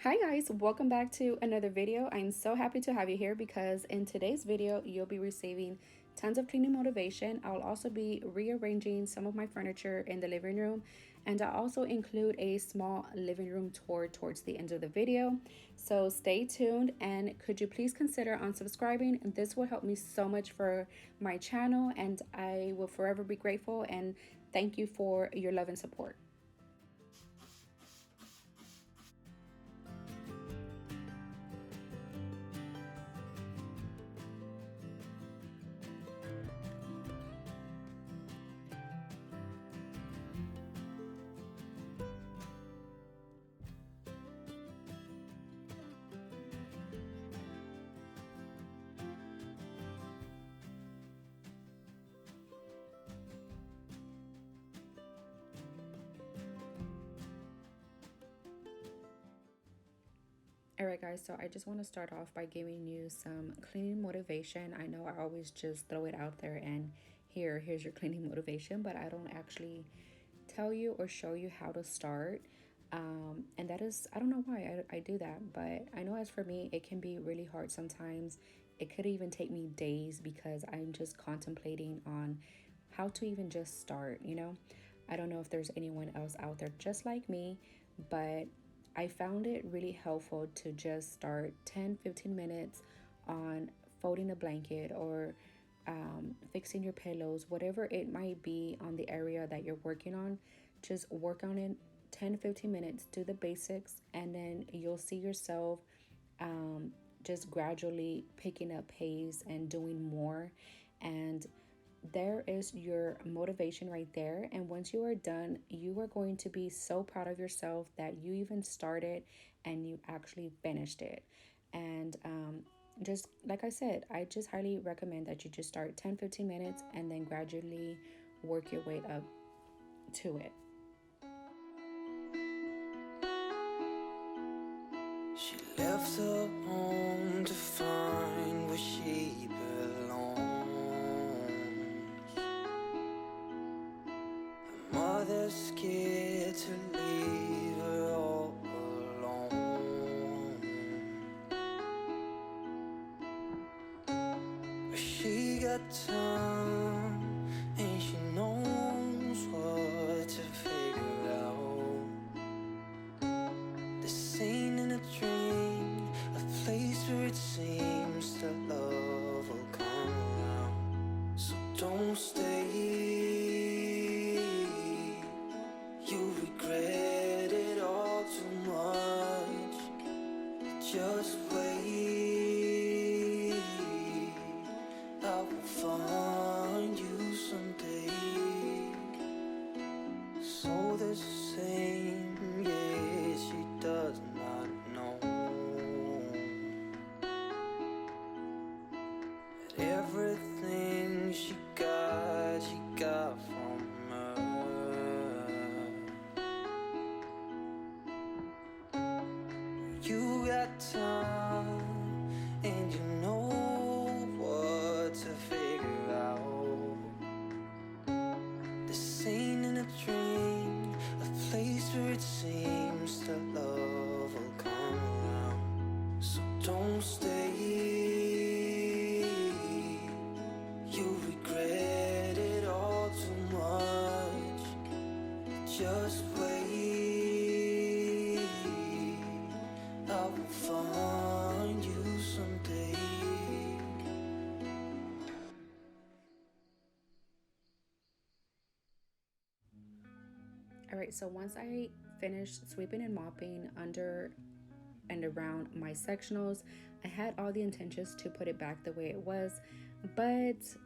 Hi guys, welcome back to another video. I'm so happy to have you here because in today's video you'll be receiving tons of cleaning motivation. I'll also be rearranging some of my furniture in the living room, and I'll also include a small living room tour towards the end of the video. So stay tuned, and could you please consider unsubscribing? This will help me so much for my channel, and I will forever be grateful and thank you for your love and support. Alright guys, so I just want to start off by giving you some cleaning motivation. I know I always just throw it out there and here's your cleaning motivation, but I don't actually tell you or show you how to start. And that is, I don't know why I do that, but I know as for me, it can be really hard sometimes. It could even take me days because I'm just contemplating on how to even just start, you know? I don't know if there's anyone else out there just like me, but I found it really helpful to just start 10-15 minutes on folding a blanket or fixing your pillows, whatever it might be on the area that you're working on. Just work on it 10-15 minutes, do the basics, and then you'll see yourself just gradually picking up pace and doing more. And there is your motivation right there. And once you are done, you are going to be so proud of yourself that you even started and you actually finished it. And just like I said, I just highly recommend that you just start 10-15 minutes and then gradually work your way up to it. She left her home to find where she belongs. Her mother's scared to leave her all alone. But she got time and she knows what to figure out. This ain't in a dream, a place where it seems that love will come around. So don't stay, you regret it all too much. Just wait, I will find you someday. So the same, yeah, she does not know that everything she got from her. You got time and you know what to figure out. This ain't in a dream, a place where it seems that love will come around. So don't stay, you regret it all too much. Just wait, I will find you someday. All right, so once I finished sweeping and mopping under and around my sectionals, I had all the intentions to put it back the way it was. But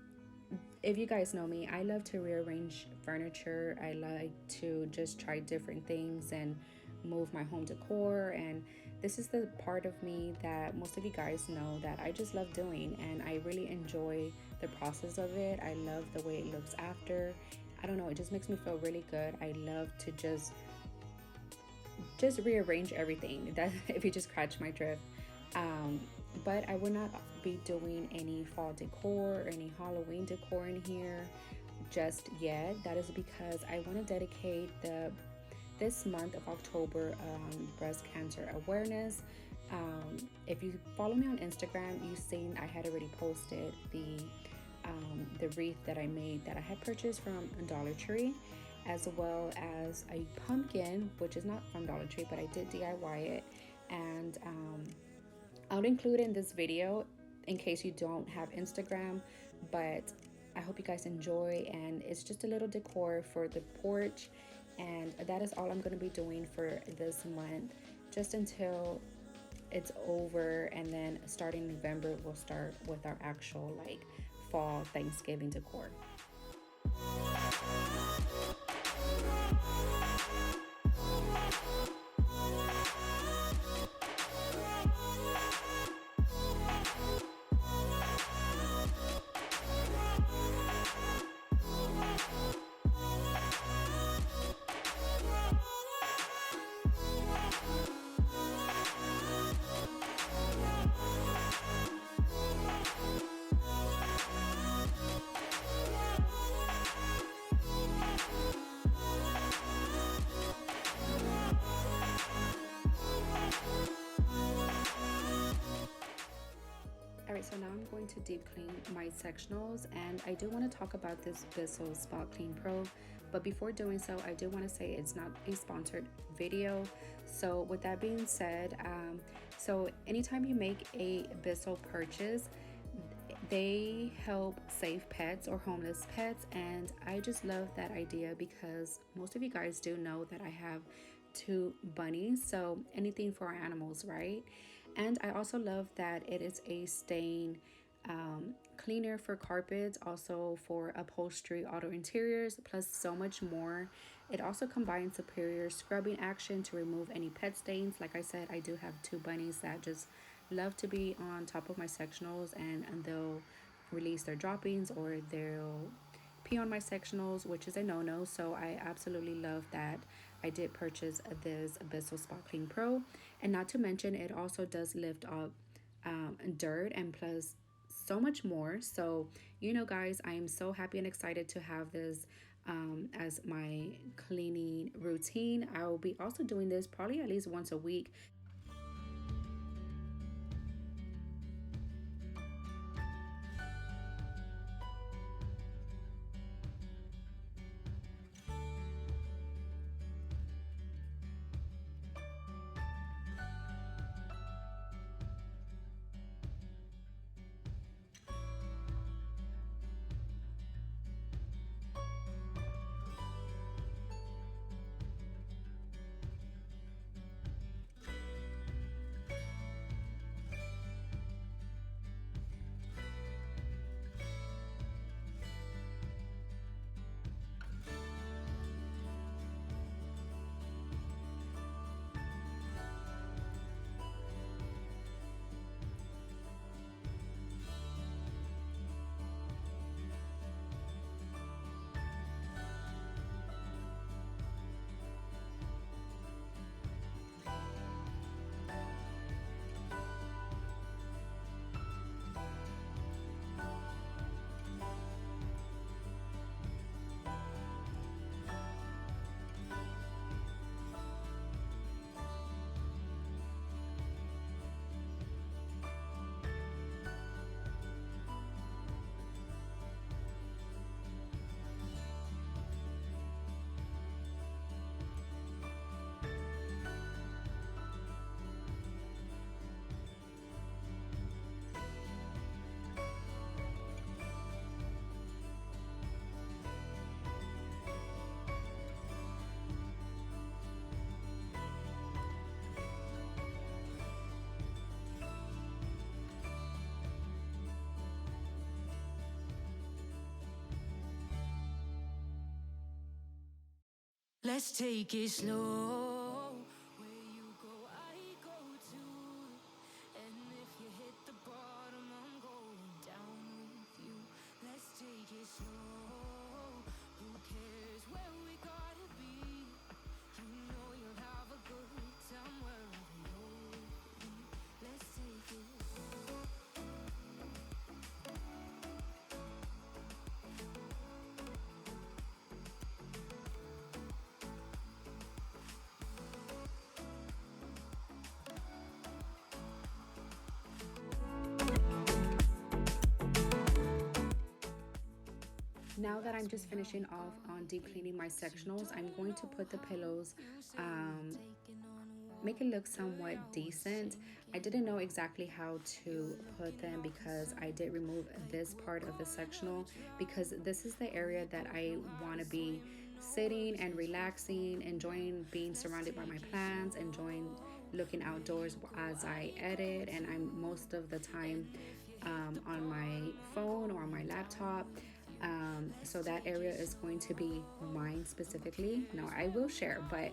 if you guys know me, I love to rearrange furniture. I like to just try different things and move my home decor. And this is the part of me that most of you guys know that I just love doing, and I really enjoy the process of it. I love the way it looks after. I don't know, it just makes me feel really good. I love to just rearrange everything, that if you just catch my drift. But I will not be doing any fall decor or any Halloween decor in here just yet. That is because I want to dedicate the this month of October, breast cancer awareness. If you follow me on Instagram, you've seen I had already posted the wreath that I made that I had purchased from Dollar Tree, as well as a pumpkin, which is not from Dollar Tree, but I did DIY it. And I'll include it in this video in case you don't have Instagram, but I hope you guys enjoy. And it's just a little decor for the porch, and that is all I'm going to be doing for this month, just until it's over. And then starting November, we'll start with our actual like fall Thanksgiving decor. Alright, so now I'm going to deep clean my sectionals, and I do want to talk about this Bissell Spot Clean Pro, but before doing so, I do want to say it's not a sponsored video. So with that being said, so anytime you make a Bissell purchase, they help save pets or homeless pets, and I just love that idea because most of you guys do know that I have 2 bunnies, so anything for our animals, right? And I also love that it is a stain cleaner for carpets, also for upholstery, auto interiors, plus so much more. It also combines superior scrubbing action to remove any pet stains. Like I said, I do have 2 bunnies that just love to be on top of my sectionals, and they'll release their droppings or they'll pee on my sectionals, which is a no-no. So I absolutely love that I did purchase this Bissell Spot Clean Pro. And not to mention, it also does lift up dirt and plus so much more. So, you know, guys, I am so happy and excited to have this as my cleaning routine. I will be also doing this probably at least once a week. Let's take it slow. Where you go, I go too. And if you hit the bottom, I'm going down with you. Let's take it slow. Who cares where we gotta be? You know you'll have a good time wherever you're with me. Let's take it slow. Now that I'm just finishing off on deep cleaning my sectionals, I'm going to put the pillows, make it look somewhat decent. I didn't know exactly how to put them because I did remove this part of the sectional, because this is the area that I want to be sitting and relaxing, enjoying being surrounded by my plants, enjoying looking outdoors as I edit, and I'm most of the time on my phone or on my laptop. So that area is going to be mine specifically. Now I will share, but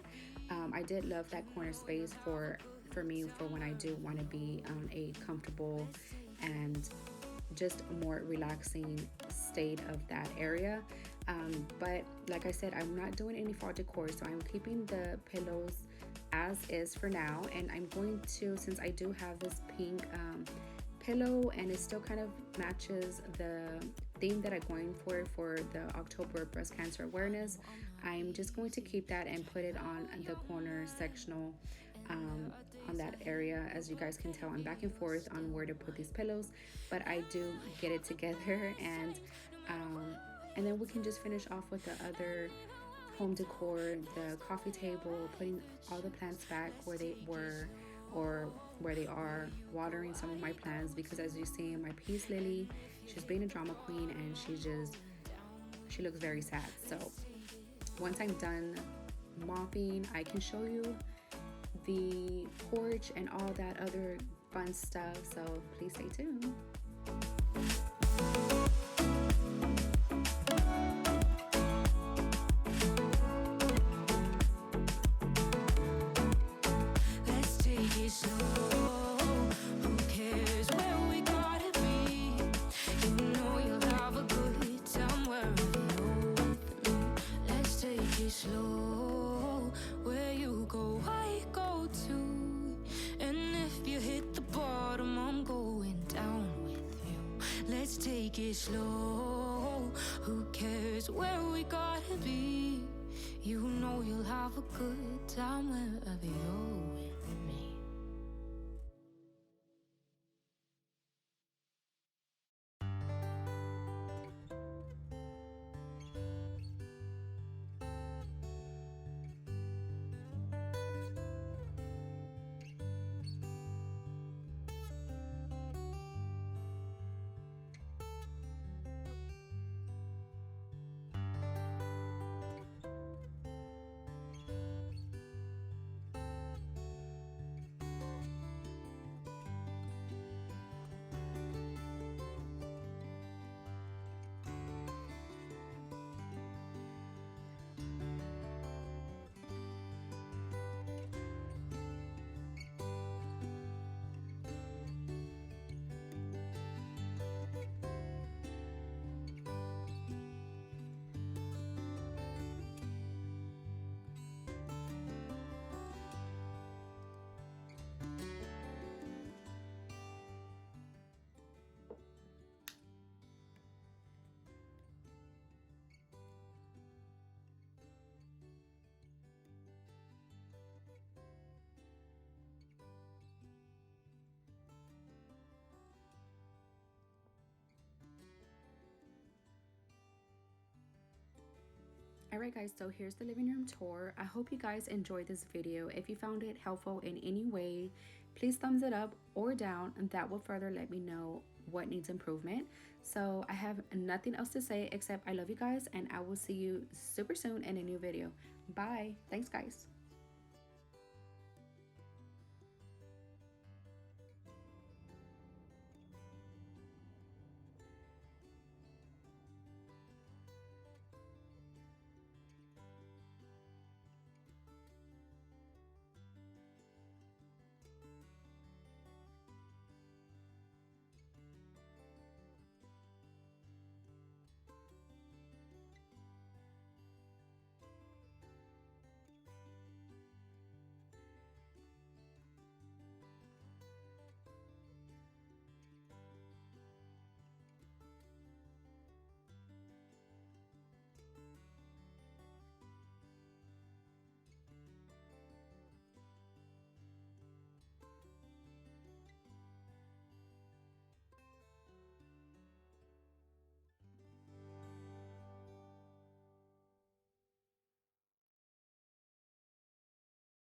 I did love that corner space for me for when I do want to be on a comfortable and just more relaxing state of that area. But like I said, I'm not doing any fall decor, so I'm keeping the pillows as is for now. And I'm going to, since I do have this pink pillow and it still kind of matches the theme that I'm going for the October breast cancer awareness, I'm just going to keep that and put it on the corner sectional, on that area. As you guys can tell, I'm back and forth on where to put these pillows, but I do get it together. And then we can just finish off with the other home decor, the coffee table, putting all the plants back where they were or where they are, watering some of my plants, because as you see, my peace lily, she's being a drama queen and she looks very sad. So once I'm done mopping, I can show you the porch and all that other fun stuff, so please stay tuned. Let's take it slow. Who cares where we gotta be? You know you'll have a good time wherever you're with me. Let's take it slow. Where you go, I go too. And if you hit the bottom, I'm going down with you. Let's take it slow. Who cares where we gotta be? You know you'll have a good time wherever you're with me. Alright guys, so here's the living room tour. I hope you guys enjoyed this video. If you found it helpful in any way, please thumbs it up or down, and that will further let me know what needs improvement. So I have nothing else to say except I love you guys, and I will see you super soon in a new video. Bye. Thanks guys.